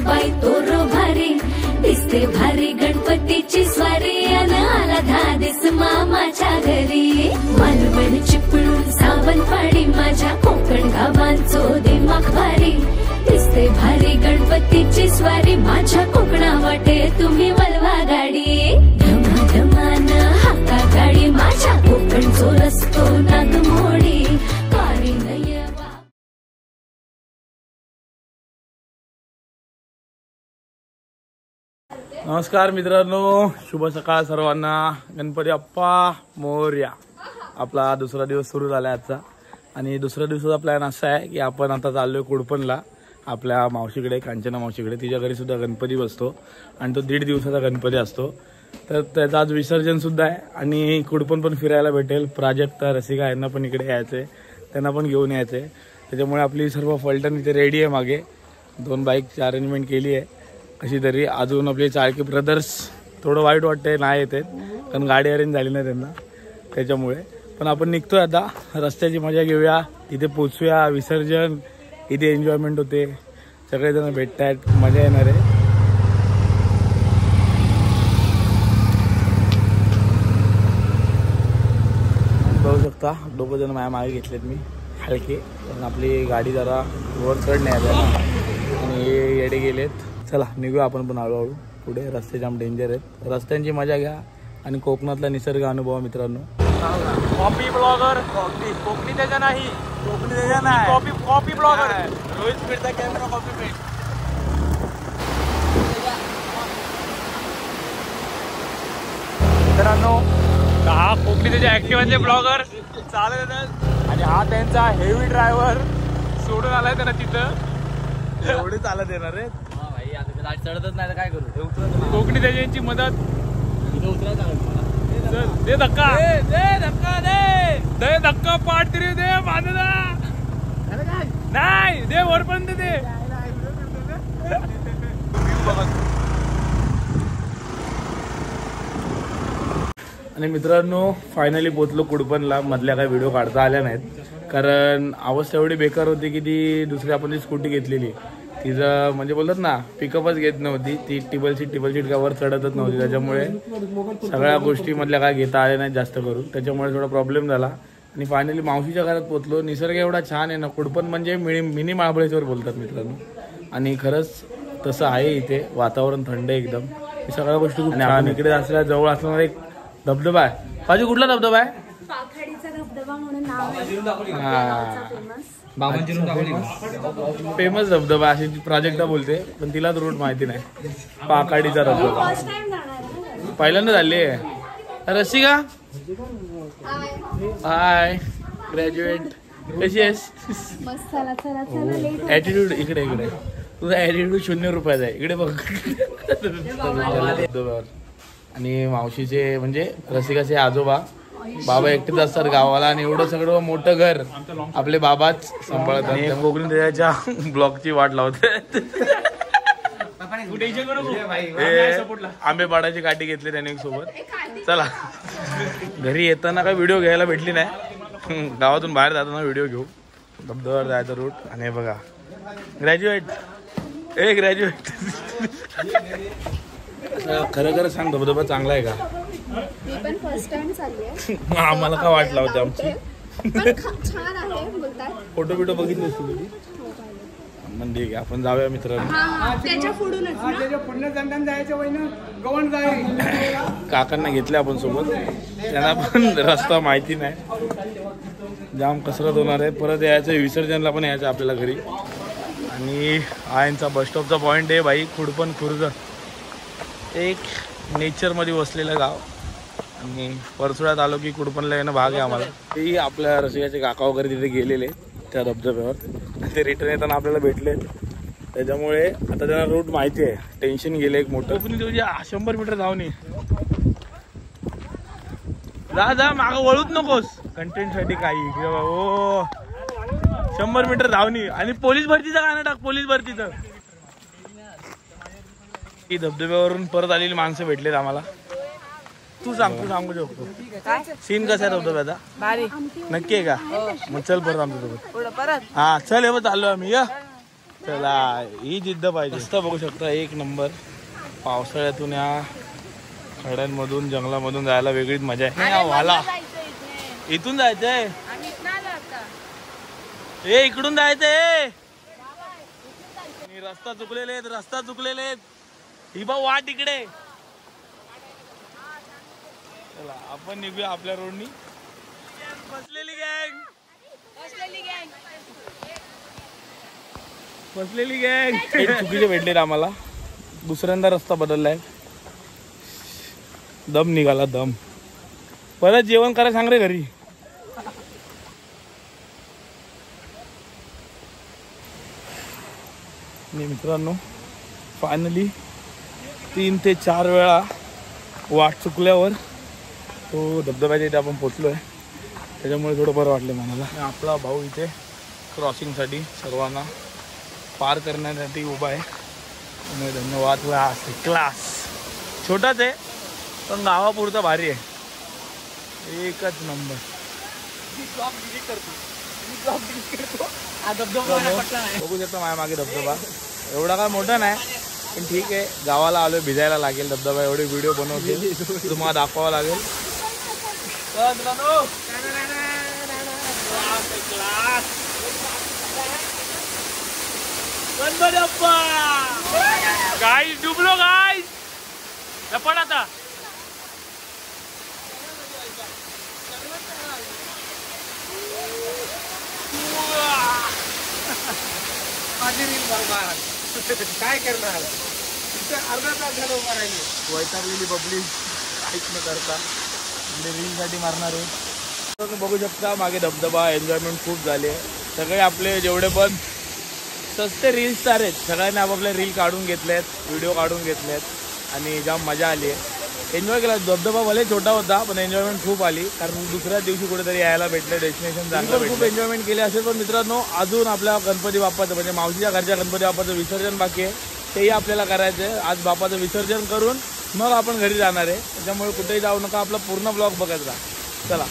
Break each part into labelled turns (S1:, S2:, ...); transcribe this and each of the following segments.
S1: बाई तोरो भारी दिसते भारी गणपतीची स्वारी अन आला धादिस मामाच्या घरी मालवण चिपळूण सावंतवाडी माझ्या कोकण गावांचो दिमाग भारी दिसते भारी गणपतीची स्वारी माझ्या कोकणा वाटे तुम्ही वळवा गाडी धमाधमान हाका गाडी माझ्या कोकणचो रस्तो नागमोडी कारी नयवा।
S2: नमस्कार मित्रांनो, शुभ सकाळ सर्वांना। गणपती बाप्पा मोरया। आपला दुसरा दिवस सुरू झाला आजचा आणि दुसऱ्या दिवसाचा प्लॅन असा आहे की आपण आता चाललोय कुडपणला आपल्या मावशीकडे, कांचना मावशीकडे। तिच्या घरी सुद्धा गणपती बसतो आणि तो 1.5 दिवसाचा गणपती असतो, तर त्याचं आज विसर्जन सुद्धा आहे आणि कुडपण पण फिरायला भेटेल। प्राजक्ता, रसिका यांना पण इकडे यायचंय, त्यांना पण घेऊन यायचंय। त्याच्यामुळे आपली सर्व फलटण इथे रेडी आहे। मागे 2 बाईकची अरेंजमेंट केली आहे कशी तरी। अजून आपले चाळके ब्रदर्स थोडं वाईट वाटतंय नाही येते कारण गाडी अरेंज झाली नाही त्यांना, त्याच्यामुळे पण आपण निघतोय आता। रस्त्याची मजा घेऊया, तिथे पोचूया, विसर्जन इथे एन्जॉयमेंट होते, सगळेजण भेटतात, मजा येणार आहे। बघू शकता 2 जण माझ्या मागे घेतलेत मी हलके, कारण आपली गाडी जरा वर चढ नाही आली ना आणि हे येडे गेलेत। चला निघूया आपण पण हळूहळू पुढे। रस्ते जाम डेंजर आहेत, रस्त्यांची मजा घ्या आणि कोकणातला निसर्ग अनुभवा मित्रांनो।
S3: कॉपी ब्लॉगर, कोकणी त्याच्या नाही, कोकणी त्याच्या नाही, कॉपी ब्लॉगर रोहित स्पीडचा कॅमेरा कॉपी पेट। मित्रांनो हा कोकणी त्याच्या ऍक्टिव्हचे ब्लॉगर चालत आणि हा त्यांचा हेवी ड्रायव्हर सोडून आलाय त्यांना तिथं।
S2: एवढे चालत येणार रे
S3: भाई, आता गाडी चढतच नाही तर काय करू। कोकणी त्याची मदत दे धक्का, दे धक्का पाठ तरी दे बांधला नाही, दे वर पण दे।
S2: आणि मित्रांनो फायनली पोचलो कुडपणला। मधल्या काही व्हिडिओ काढता आल्या नाहीत कारण अवस्था एवढी बेकार होती की ती दुसरी आपण जी स्कूटी घेतलेली तिचं म्हणजे बोलतात ना पिकअपच घेत नव्हती, ती टिबल सीट वर चढतच नव्हती, त्याच्यामुळे सगळ्या गोष्टी मधल्या काय घेता आल्या नाहीत जास्त करून, त्याच्यामुळे थोडा प्रॉब्लेम झाला। आणि फायनली मावशीच्या घरात पोचलो। निसर्ग एवढा छान आहे ना, कुडपण म्हणजे मिनी महाबळेश्वर बोलतात मित्रांनो, आणि खरंच तसं आहे। इथे वातावरण थंड आहे एकदम, सगळ्या गोष्टी खूप छान। इकडे असल्या जवळ असणारा एक धबधबा आहे। बाजू कुठला धबधबा आहे?
S4: पाखाडीचा धबधबा म्हणून नाव आहे,
S2: फेमस धबधबा अशी प्राजक्ता बोलते, पण तिला रूट माहिती नाही। पाखाडीचा धबधबा पहिल्यांदा झाले। रसिका हाय, ग्रॅज्युएट कशी आहेस? ॲटिट्यूड इकडे तुझा ॲटिट्यूड 0 रुपयाचा आहे, इकडे बघ। आणि मावशीचे म्हणजे रसिकाचे आजोबा बाबा एकटेच असतात गावाला आणि एवढं सगळं मोठं घर आपले बाबाच सांभाळतात आणि कोकणी त्याच्या ब्लॉकची वाट लावते। आंबे पाडाची काठी घेतली त्याने सोबत। चला घरी येताना काय व्हिडिओ घ्यायला भेटली नाही, गावातून बाहेर जाताना व्हिडिओ घेऊ। धबधब्यावर जायचं रूट आणि बघा ग्रॅज्युएट खरं सांग धबधबा चांगला आहे का?
S4: मी पण फर्स्ट टाइम चालली आहे।
S2: आम्हाला काय वाटलं होतं आमची
S4: छान आहे बोलतात।
S2: फोटो बिटो बघितले तुम्ही? मग ठीक आहे आपण जाऊया मित्रांनो।
S4: त्याच्या पुढूनच
S2: काकांना घेतले आपण सोबत, त्यांना पण रस्ता माहिती नाही, जाम कसरत होणार आहे। परत यायचं विसर्जनला पण यायचं आपल्याला घरी। आणि हा यांचा बस स्टॉपचा पॉईंट आहे भाई, कुडपण खुर्द, एक नेचरमध्ये वसलेलं गाव। आणि परसुळ्यात आलो की कुडपणला येणं भाग आहे आम्हाला। तेही आपल्या रसिकाचे काका वगैरे तिथे गेलेले त्या धबधब्यावर, ते रिटर्न येताना आपल्याला भेटले, त्याच्यामुळे आता त्यांना रूट माहिती आहे, टेन्शन गेले एक मोठं। कोकणी तुझी 100 मीटर धावणी, जा मागं वळूच नकोस कंटेंट साठी काही किंवा हो 100 मीटर धावणी। आणि पोलीस भरतीचं गाणं टाक, पोलीस भरतीचं। ही धबधब्यावरून परत आलेली माणसं भेटलेत आम्हाला। तू सांगू शकतो सीन कसा आहे धबधब्याचा? नक्की आहे का? मग चल परत आमच्या सोबत। हा चल हे चाललो आम्ही। या चला ही जिद्द पाहिजे. रस्ता बघू शकता एक नंबर. पावसाळ्यातून या खड्यांमधून जंगलामधून जायला वेगळीच मजा आहे. वाला इथून जायचंय, ए इकडून जायचंय. रस्ता चुकलेले आहेत, रस्ता चुकलेले आहेत. ही बा वाट इकडे. चला आपण निघूया आपल्या रोडनी. बसलेली गँग, बसलेली गँग. चुकीचे भेटले आम्हाला. दुसऱ्यांदा रस्ता बदललाय. दम निघाला दम. परत जेवण करा सांग रे घरी. मित्रांनो फायनली 3 ते 4 वेळा वाट चुकल्यावर तो धबधब्याच्या इथे आपण पोचलोय. त्याच्यामुळे थोडं बरं वाटलं मला. आपला भाऊ इथे क्रॉसिंगसाठी सर्वांना पार करण्यासाठी उभा आहे. त्यामुळे धन्यवाद. क्लास छोटाच आहे पण गावापुरता भारी आहे. एकच नंबर. बघू शकता माझ्या मागे धबधबा. एवढा काय मोठा नाही पण ठीक आहे. गावाला आलोय, भिजायला लागेल. धबधबा एवढे व्हिडिओ बनवतील तुम्हाला दाखवावं लागेल. Guys डुबलो guys. लपड आता. काय करणार अर्धा तास झालं उभा राहिली. वैतागलेली बबली काहीच न करता रील साठी मारणार आहे. बघू शकता मागे धबधबा. एन्जॉयमेंट खूप झाली आहे. सगळे आपले जेवढे पण सस्ते रील स्टार आहेत सगळ्यांनी आपापले रील काढून घेतलेत, व्हिडिओ काढून घेतलेत आणि जाम मजा आली आहे. एन्जॉय केला. धबधबा भले छोटा होता पण एन्जॉयमेंट खूप आली. कारण दुसऱ्या दिवशी कुठेतरी यायला भेटलं. डेस्टिनेशन चांगलं. खूप एन्जॉयमेंट केली असेल. पण मित्रांनो अजून आपल्या गणपती बाप्पाचं म्हणजे मावशीच्या घरच्या गणपती बाप्पाचं विसर्जन बाकी आहे. तेही आपल्याला करायचं आहे. आज बाप्पाचं विसर्जन करून मग आपण घरी जाणार आहे. त्याच्यामुळे कुठेही जाऊ नका. आपला पूर्ण ब्लॉग बघत राहा. चला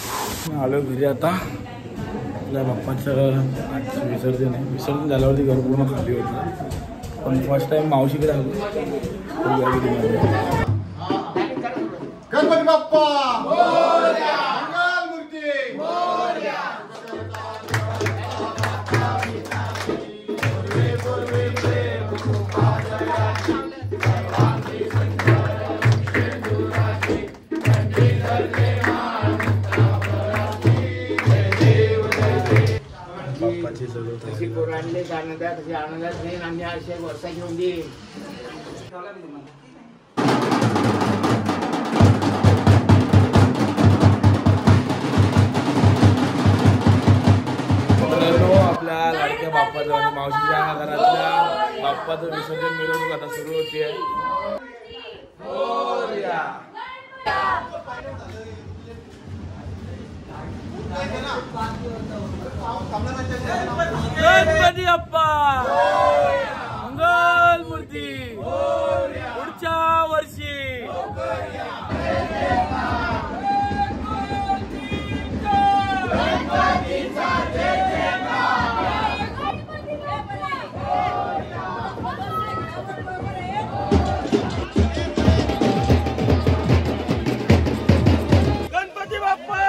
S2: आलो घरी आता. आपल्या बाप्पाचं आज विसर्जन आहे. विसर्जन झाल्यावरती घर पूर्ण खाली होतं. पण फर्स्ट टाइम मावशीकडे आलो.
S5: गणपती बाप्पा मोरया. मंगलमूर्ती मोरया.
S2: बाप्पाची सगळं
S6: आनंदात देईन आणि असे वर्षा घेऊन देईन.
S2: आपल्या लाडक्या बाप्पाचं आणि मावशीच्या घरातल्या बाप्पाचं विसर्जन मिरवणूक आता सुरू होतीये. गणपती बाप्पा मंगलमूर्ती पुढच्या वर्षी. गणपती बाप्पा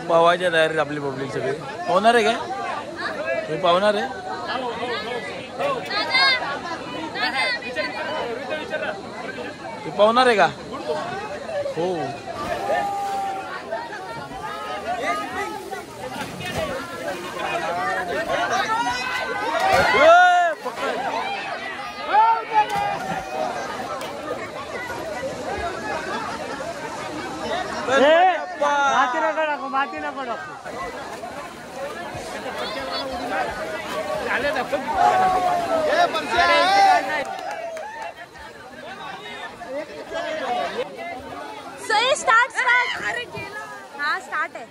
S2: पवायच्या तयारीत आपली पब्लिक सगळी. पावणार आहे काय? तुम्ही पावणार आहे? तू पावणार आहे का? हो.
S4: स्टार्ट हा स्टार्ट आहे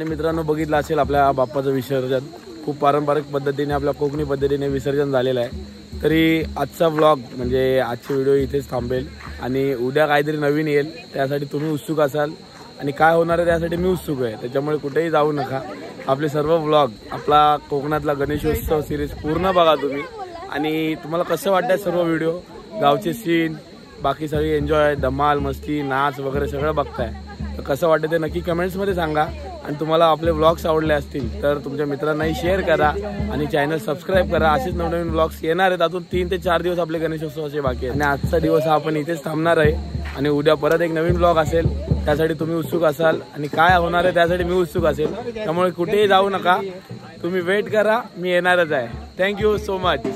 S2: मित्रांनो, बघितलं असेल आपल्या बाप्पाचं विसर्जन खूप पारंपरिक पद्धतीने आपल्या कोकणी पद्धतीने विसर्जन झालेलं आहे। तरी आजचा व्लॉग म्हणजे आजची व्हिडिओ इथेच थांबेल आणि उद्या काहीतरी नवीन येईल, त्यासाठी तुम्ही उत्सुक असाल आणि काय होणार आहे त्यासाठी मी उत्सुक आहे। त्याच्यामुळे कुठेही जाऊ नका, आपले सर्व व्लॉग आपला कोकणातला गणेशोत्सव सिरीज पूर्ण बघा तुम्ही। आणि तुम्हाला कसं वाटतं सर्व व्हिडिओ, गावचे सीन, बाकी सगळी एन्जॉय, धमाल, मस्ती, नाच वगैरे सगळं बघताय, तर कसं वाटतं ते नक्की कमेंट्समध्ये सांगा। आणि तुम्हाला आपले व्लॉग्स आवडले असतील तर तुमच्या मित्रांनाही शेअर करा आणि चॅनल सबस्क्राईब करा। असेच नवनवीन व्लॉग्स येणार आहेत, अजून 3 ते 4 दिवस आपले गणेशोत्सवाचे बाकी आहेत आणि आजचा दिवस हा आपण इथेच थांबणार आहे आणि उद्या परत एक नवीन व्लॉग असेल, त्यासाठी तुम्ही उत्सुक असाल आणि काय होणार आहे त्यासाठी मी उत्सुक असेल। त्यामुळे कुठेही जाऊ नका, तुम्ही वेट करा, मी येणारच आहे। Thank you so much.